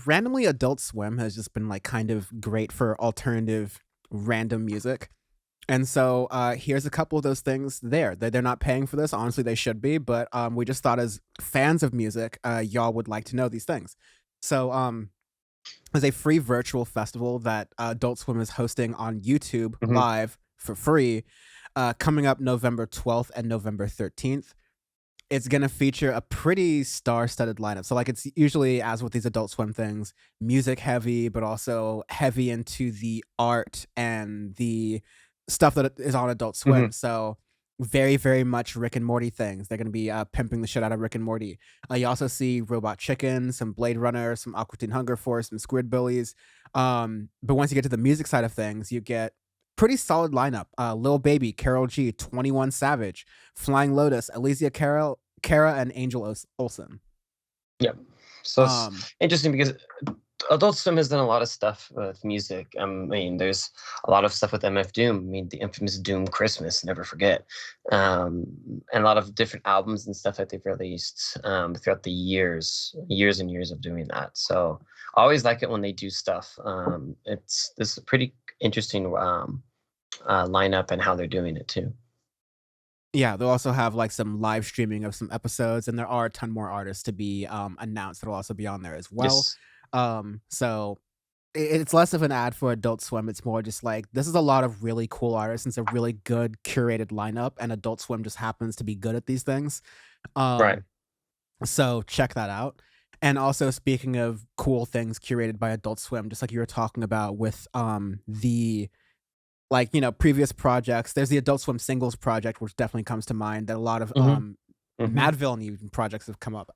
randomly Adult Swim has just been like kind of great for alternative random music. And so here's a couple of those things there. They're not paying for this. Honestly, they should be, but we just thought as fans of music, y'all would like to know these things. So there's a free virtual festival that Adult Swim is hosting on YouTube Hmm. live for free, coming up November 12th and November 13th. It's gonna feature a pretty star-studded lineup. So, like, it's usually, as with these Adult Swim things, music heavy, but also heavy into the art and the stuff that is on Adult Hmm. Swim. So, very, very much Rick and Morty things. They're gonna be pimping the shit out of Rick and Morty. You also see Robot Chicken, some Blade Runner, some Aqua Teen Hunger Force, some Squidbillies. But once you get to the music side of things, you get pretty solid lineup. Lil Baby, Carol G, 21 Savage, Flying Lotus, Elysia Carol, Kara, and Angel Olsen. Yeah. So it's Um, interesting because Adult Swim has done a lot of stuff with music. I mean, there's a lot of stuff with MF Doom. I mean, the infamous Doom Christmas, never forget, and a lot of different albums and stuff that they've released throughout the years and years of doing that. So I always like it when they do stuff. It's this is a pretty interesting lineup and how they're doing it too. yeah, they'll also have like some live streaming of some episodes, and there are a ton more artists to be announced that'll also be on there as well. Yes. So it's less of an ad for Adult Swim. It's more just like this is a lot of really cool artists. And it's a really good curated lineup, and Adult Swim just happens to be good at these things. Right. Um, so check that out. And also, speaking of cool things curated by Adult Swim, just like you were talking about with the like previous projects, there's the Adult Swim singles project, which definitely comes to mind. That a lot of Hmm. Hmm. Madville and even projects have come out.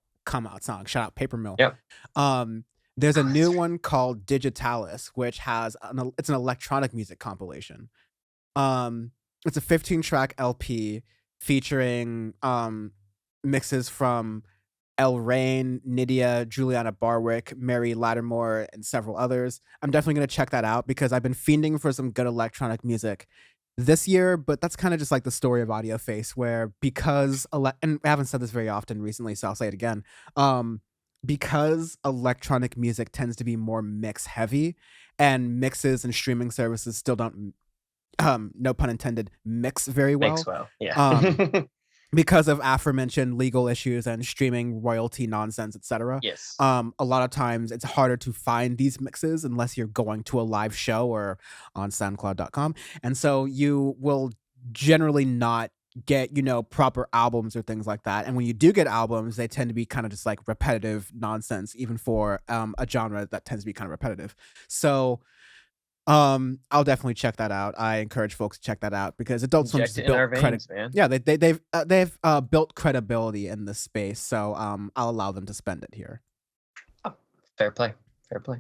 Song shout out Paper Mill. Yep. Um, there's a Oh, that's new right. one called Digitalis, which has it's an electronic music compilation. Um, it's a 15 track LP featuring mixes from El Rain, Nydia, Juliana Barwick, Mary Lattimore, and several others. I'm definitely going to check that out because I've been fiending for some good electronic music this year, but that's kind of just like the story of Audioface, where and I haven't said this very often recently, so I'll say it again. Um, because electronic music tends to be more mix heavy, and mixes and streaming services still don't, no pun intended, mix very Makes well. well. Yeah. Um, because of aforementioned legal issues and streaming royalty nonsense, etc. Yes. A lot of times it's harder to find these mixes unless you're going to a live show or on SoundCloud.com, and so you will generally not get proper albums or things like that. And when you do get albums, they tend to be kind of just like repetitive nonsense, even for a genre that tends to be kind of repetitive. So I'll definitely check that out. I encourage folks to check that out because Adult Swim Inject just it in our built credit. veins, man. Yeah, they've built credibility in this space, so I'll allow them to spend it here. Oh, fair play. Fair play.